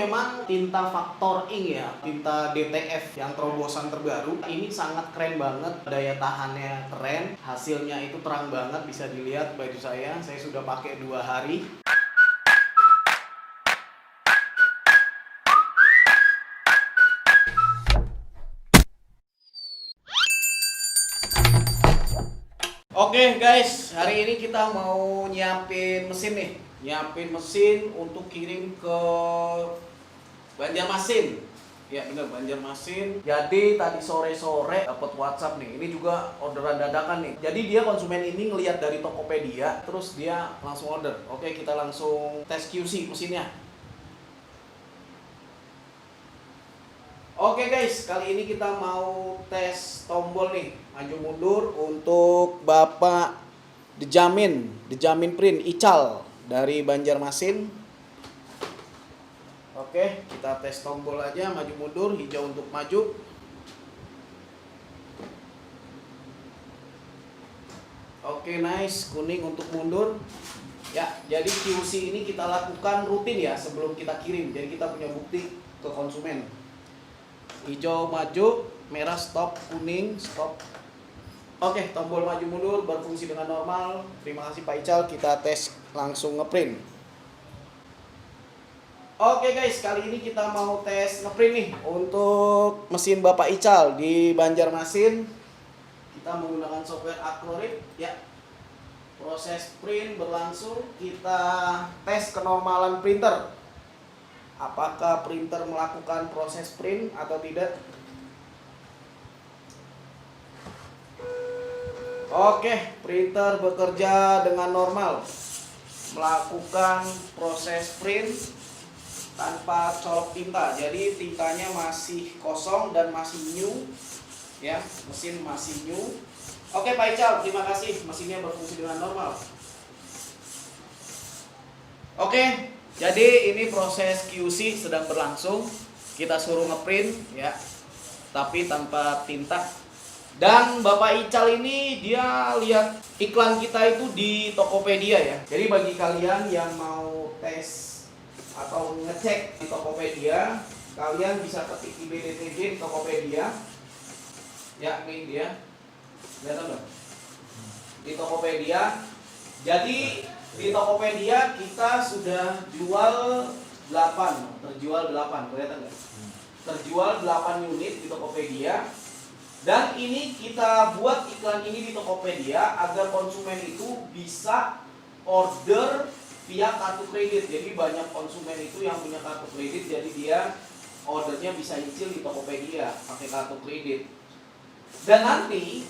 memang tinta Factor Ink ya, tinta DTF yang terobosan terbaru. Ini sangat keren banget, daya tahannya keren, hasilnya itu terang banget, bisa dilihat baju saya sudah pakai 2 hari. Oke guys, hari ini kita mau nyiapin mesin nih. Nyiapin mesin untuk kirim ke Banjarmasin. Ya bener, Banjarmasin. Jadi tadi sore-sore dapat WhatsApp nih. Ini juga orderan dadakan nih. Jadi dia konsumen ini ngelihat dari Tokopedia, terus dia langsung order. Oke, kita langsung tes QC mesinnya. Oke guys, kali ini kita mau tes tombol nih, maju mundur untuk Bapak Dejamin Print Ical dari Banjarmasin. Oke, kita tes tombol aja, maju mundur, hijau untuk maju. Oke, nice, kuning untuk mundur. Ya, jadi QC ini kita lakukan rutin ya sebelum kita kirim. Jadi kita punya bukti ke konsumen. Hijau maju, merah stop, kuning stop. Oke, tombol maju mundur berfungsi dengan normal. Terima kasih Pak Ical, kita tes langsung ngeprint. Oke guys, kali ini kita mau tes ngeprint nih untuk mesin Bapak Ical di Banjarmasin. Kita menggunakan software Acrorit ya. Proses print berlangsung, kita tes kenormalan printer. Apakah printer melakukan proses print atau tidak? Oke, printer bekerja dengan normal, melakukan proses print tanpa colok tinta. Jadi tintanya masih kosong dan masih new, ya, mesin masih new. Oke Pak Ical, terima kasih, mesinnya berfungsi dengan normal. Oke. Jadi ini proses QC sedang berlangsung. Kita suruh ngeprint ya, tapi tanpa tinta. Dan Bapak Ical ini dia lihat iklan kita itu di Tokopedia ya. Jadi bagi kalian yang mau tes atau ngecek di Tokopedia, kalian bisa ketik IBDTG di Tokopedia. Ya, ini dia. Lihat nggak? Di Tokopedia. Jadi di Tokopedia kita sudah jual 8, terjual 8, kelihatan nggak? Terjual 8 unit di Tokopedia. Dan ini kita buat iklan ini di Tokopedia agar konsumen itu bisa order via kartu kredit. Jadi banyak konsumen itu yang punya kartu kredit, jadi dia ordernya bisa nyicil di Tokopedia pakai kartu kredit. Dan nanti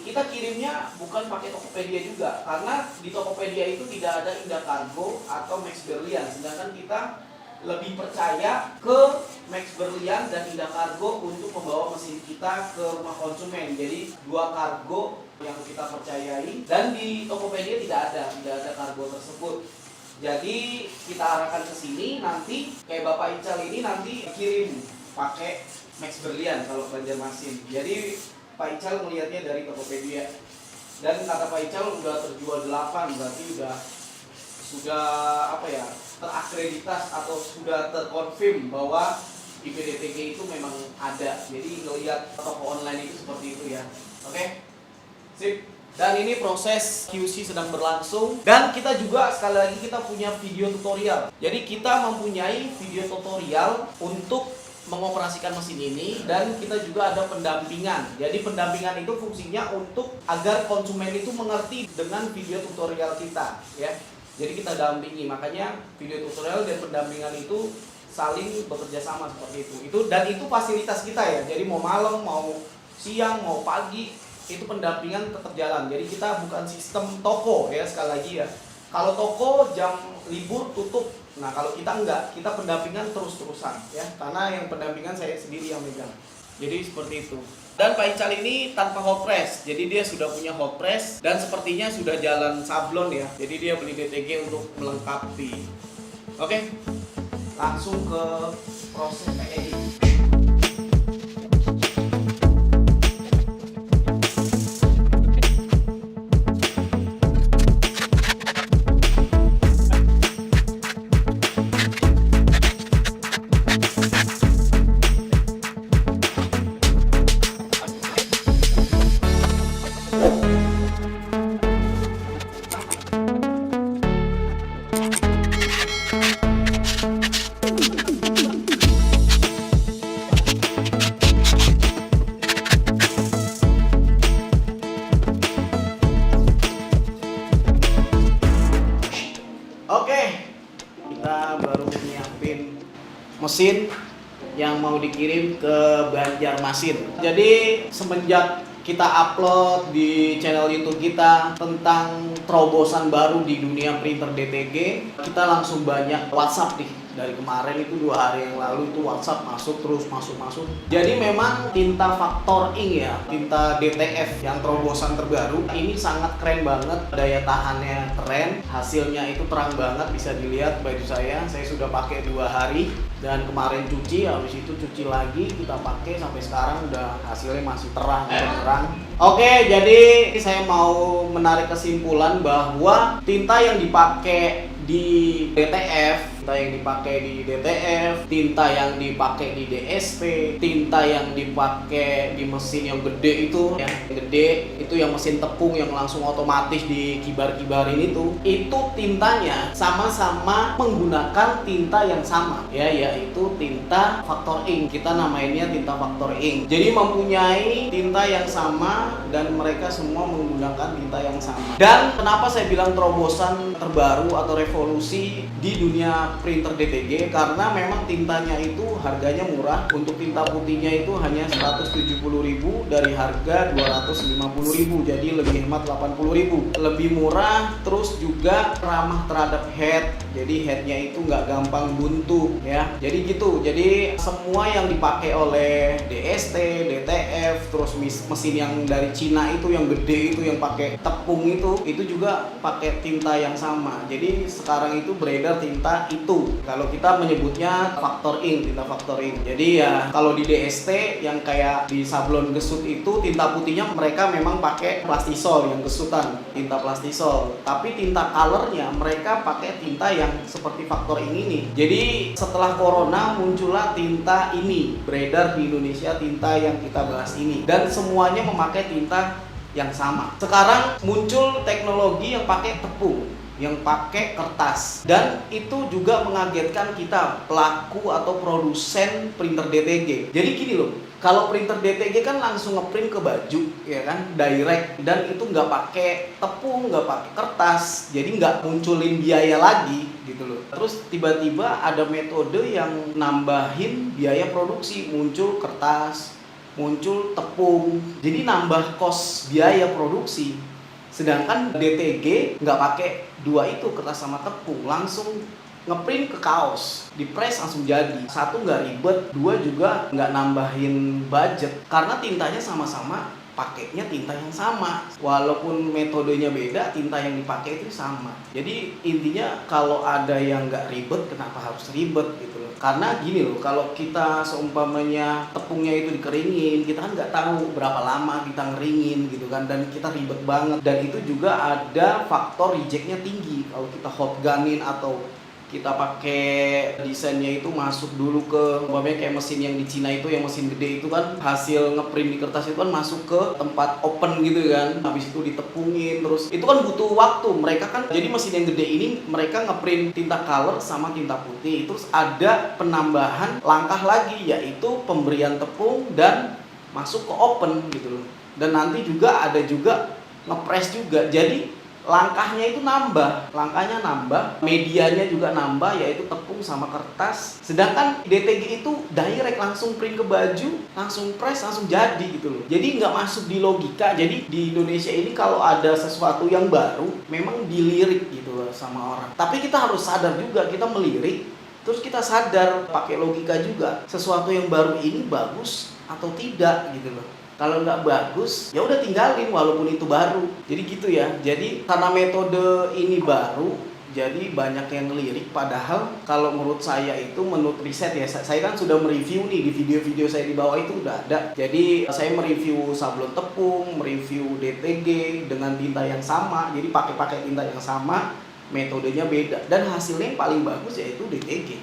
kita kirimnya bukan pakai Tokopedia juga, karena di Tokopedia itu tidak ada Indah Cargo atau Max Berlian, sedangkan kita lebih percaya ke Max Berlian dan Indah Cargo untuk membawa mesin kita ke rumah konsumen. Jadi 2 kargo yang kita percayai, dan di Tokopedia tidak ada kargo tersebut. Jadi kita arahkan ke sini, nanti kayak Bapak Ical ini nanti kirim pakai Max Berlian kalau Banjarmasin. Jadi Pak Ical melihatnya dari Tokopedia. Dan kata Pak Ical udah terjual 8, berarti sudah apa ya, terakreditas atau sudah terkonfirm bahwa IBDTG itu memang ada. Jadi ngelihat toko online itu seperti itu ya. Oke. Sip. Dan ini proses QC sedang berlangsung, dan kita juga sekali lagi kita punya video tutorial. Jadi kita mempunyai video tutorial untuk mengoperasikan mesin ini, dan kita juga ada pendampingan. Jadi pendampingan itu fungsinya untuk agar konsumen itu mengerti dengan video tutorial kita ya. Jadi kita dampingi, makanya video tutorial dan pendampingan itu saling bekerja sama seperti itu. Dan itu fasilitas kita ya. Jadi mau malam, mau siang, mau pagi, itu pendampingan tetap jalan. Jadi kita bukan sistem toko ya, sekali lagi ya. Kalau toko jam libur tutup. Nah kalau kita enggak, kita pendampingan terus-terusan ya, karena yang pendampingan saya sendiri yang megang. Jadi seperti itu. Dan Pak Ical ini tanpa hot press, jadi dia sudah punya hot press dan sepertinya sudah jalan sablon ya. Jadi dia beli DTG untuk melengkapi. Oke, langsung ke proses packaging. mesin yang mau dikirim ke Banjarmasin. Jadi semenjak kita upload di channel YouTube kita tentang terobosan baru di dunia printer DTG, kita langsung banyak WhatsApp nih. Dari kemarin itu 2 hari yang lalu itu WhatsApp masuk terus masuk. Jadi memang tinta Factor Ink ya, tinta DTF yang terobosan terbaru ini sangat keren banget, daya tahannya keren, hasilnya itu terang banget, bisa dilihat baju saya sudah pakai 2 hari dan kemarin cuci, habis itu cuci lagi, kita pakai sampai sekarang udah hasilnya masih terang. Oke, jadi saya mau menarik kesimpulan bahwa tinta yang dipakai di DTF, tinta yang dipakai di DTF, tinta yang dipakai di DSP, tinta yang dipakai di mesin yang gede itu, ya, gede itu yang mesin tepung yang langsung otomatis dikibar-kibarin itu tintanya sama-sama menggunakan tinta yang sama, ya, yaitu tinta Factor Ink. Kita namainnya tinta Factor Ink. Jadi mempunyai tinta yang sama dan mereka semua menggunakan tinta yang sama. Dan kenapa saya bilang terobosan terbaru atau revolusi di dunia printer DTG, karena memang tintanya itu harganya murah. Untuk tinta putihnya itu hanya 170.000 dari harga 250.000, jadi lebih hemat 80.000, lebih murah. Terus juga ramah terhadap head, jadi headnya itu nggak gampang buntu ya. Jadi gitu, jadi semua yang dipakai oleh DST, DTF, terus mesin yang dari Cina itu yang gede itu yang pakai tepung itu juga pakai tinta yang sama. Jadi sekarang itu beredar tinta itu, kalau kita menyebutnya Factor Ink, tinta Factor Ink. Jadi ya kalau di DST yang kayak di sablon gesut itu tinta putihnya mereka memang pakai plastisol yang gesutan, tinta plastisol. Tapi tinta colornya mereka pakai tinta yang seperti Factor Ink ini. Jadi setelah corona muncullah tinta ini beredar di Indonesia, tinta yang kita bahas ini, dan semuanya memakai tinta yang sama. Sekarang muncul teknologi yang pakai tepung, yang pakai kertas, dan itu juga mengagetkan kita pelaku atau produsen printer DTG. Jadi gini loh, kalau printer DTG kan langsung ngeprint ke baju, ya kan, direct, dan itu nggak pakai tepung, nggak pakai kertas, jadi nggak munculin biaya lagi gitu loh. Terus tiba-tiba ada metode yang nambahin biaya produksi, muncul kertas, muncul tepung, jadi nambah kos biaya produksi. Sedangkan DTG nggak pakai dua itu, kertas sama tepung, langsung ngeprint ke kaos, di press langsung jadi. Satu nggak ribet, dua juga nggak nambahin budget karena tintanya sama-sama pakainya tinta yang sama, walaupun metodenya beda, tinta yang dipakai itu sama. Jadi intinya kalau ada yang nggak ribet, kenapa harus ribet gitu loh? Karena gini loh, kalau kita seumpamanya tepungnya itu dikeringin, kita kan nggak tahu berapa lama kita ngeringin gitu kan, dan kita ribet banget. Dan itu juga ada faktor rejectnya tinggi kalau kita hot gunin atau kita pakai desainnya itu masuk dulu ke, umpamanya kayak mesin yang di Cina itu, yang mesin gede itu kan, hasil ngeprint di kertas itu kan masuk ke tempat open gitu kan, habis itu ditepungin, terus itu kan butuh waktu. Mereka kan, jadi mesin yang gede ini mereka ngeprint tinta color sama tinta putih, terus ada penambahan langkah lagi, yaitu pemberian tepung dan masuk ke open gitu loh. Dan nanti juga ada juga ngepress juga, jadi langkahnya itu langkahnya nambah, medianya juga nambah, yaitu tepung sama kertas. Sedangkan DTG itu direct, langsung print ke baju, langsung press, langsung jadi gitu loh. Jadi nggak masuk di logika. Jadi di Indonesia ini kalau ada sesuatu yang baru, memang dilirik gitu loh sama orang. Tapi kita harus sadar juga, kita melirik, terus kita sadar pakai logika juga, sesuatu yang baru ini bagus atau tidak gitu loh. Kalau nggak bagus, ya udah tinggalin walaupun itu baru. Jadi gitu ya. Jadi karena metode ini baru, jadi banyak yang ngelirik. Padahal kalau menurut saya itu, menurut riset ya, saya kan sudah mereview nih di video-video saya di bawah itu udah ada. Jadi saya mereview sablon tepung, mereview DTG dengan tinta yang sama. Jadi pakai tinta yang sama, metodenya beda, dan hasilnya yang paling bagus yaitu DTG.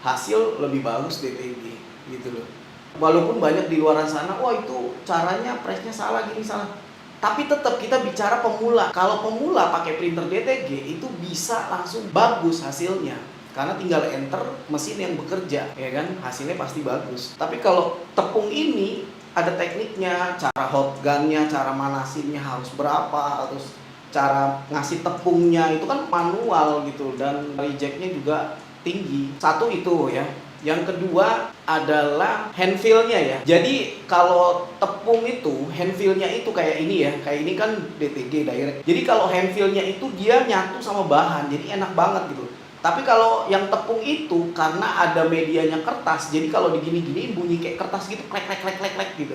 Hasil lebih bagus DTG gitu loh. Walaupun banyak di luar sana, wah itu caranya pressnya salah, gini salah. Tapi tetap kita bicara pemula. Kalau pemula pakai printer DTG itu bisa langsung bagus hasilnya, karena tinggal enter mesin yang bekerja, ya kan, hasilnya pasti bagus. Tapi kalau tepung ini ada tekniknya, cara hot gunnya, cara manasinnya harus berapa, terus cara ngasih tepungnya itu kan manual gitu, dan rejectnya juga tinggi. Satu itu ya. Yang kedua adalah hand feel-nya ya. Jadi kalau tepung itu hand feel-nya itu kayak ini ya. Kayak ini kan DTG direct. Jadi kalau hand feel-nya itu dia nyatu sama bahan. Jadi enak banget gitu. Tapi kalau yang tepung itu karena ada medianya kertas. Jadi kalau digini-giniin bunyi kayak kertas gitu, klek klek klek klek klek gitu.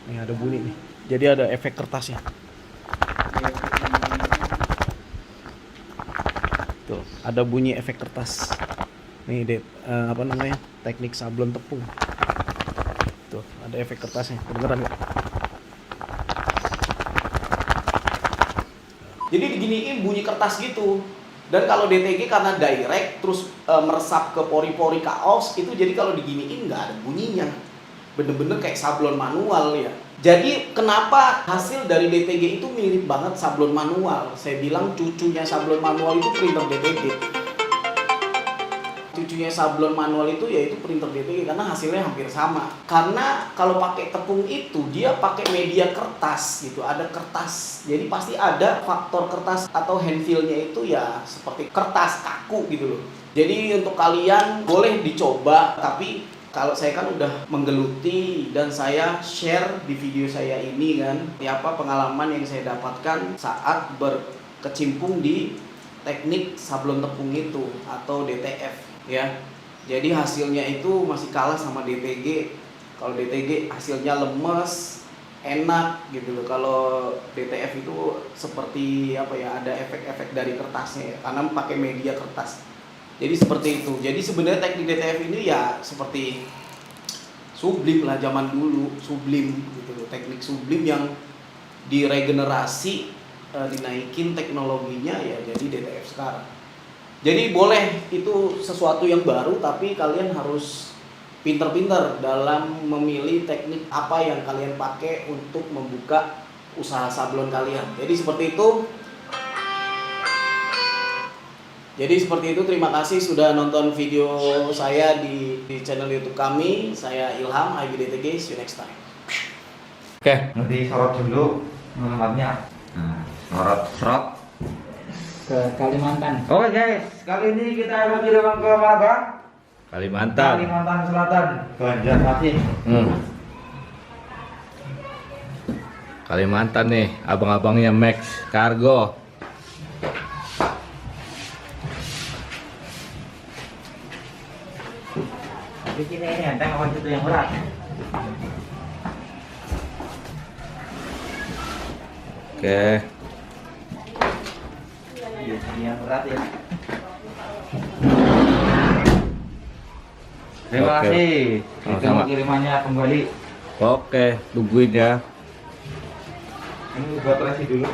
Nih ada bunyi nih. Jadi ada efek kertasnya. Tuh, ada bunyi efek kertas. Nih, apa namanya? Teknik sablon tepung. Tuh, ada efek kertasnya. Kedengeran nggak? Jadi diginiin bunyi kertas gitu. Dan kalau DTG karena direct terus meresap ke pori-pori kaos itu, jadi kalau diginiin nggak ada bunyinya. Bener-bener kayak sablon manual ya. Jadi kenapa hasil dari DTG itu mirip banget sablon manual? Saya bilang cucunya sablon manual itu printer DTG. Cucunya sablon manual itu yaitu printer DTG karena hasilnya hampir sama. Karena kalau pakai tepung itu dia pakai media kertas gitu, ada kertas. Jadi pasti ada faktor kertas atau hand feel-nya itu ya seperti kertas kaku gitu loh. Jadi untuk kalian boleh dicoba, tapi kalau saya kan udah menggeluti dan saya share di video saya ini kan, apa pengalaman yang saya dapatkan saat berkecimpung di teknik sablon tepung itu atau DTF ya. Jadi hasilnya itu masih kalah sama DTG. Kalau DTG hasilnya lemes, enak gitu loh. Kalau DTF itu seperti apa ya, ada efek-efek dari kertasnya ya, karena pakai media kertas. Jadi seperti itu. Jadi sebenarnya teknik DTF ini ya seperti sublim lah zaman dulu, sublim gitu loh. Teknik sublim yang diregenerasi, dinaikin teknologinya ya jadi DTF sekarang. Jadi boleh itu sesuatu yang baru, tapi kalian harus pinter-pinter dalam memilih teknik apa yang kalian pakai untuk membuka usaha sablon kalian. Jadi seperti itu. Jadi seperti itu, terima kasih sudah nonton video saya di channel YouTube kami. Saya Ilham, IBDTG, see you next time. Oke, nanti sorot dulu alamatnya. Nah, sorot ke Kalimantan. Oke guys, kali ini kita akan kirim ke mana Bang? Kalimantan. Kalimantan Selatan, Banjarmasin. Kalimantan nih, abang-abangnya Max Cargo. Bikin ini enteng apa itu yang berat? Oke. Yang berat ya. Terima Oke. kasih. Sama-sama. Itu kirimannya kembali. Oke, tungguin ya. Ini buat resi dulu.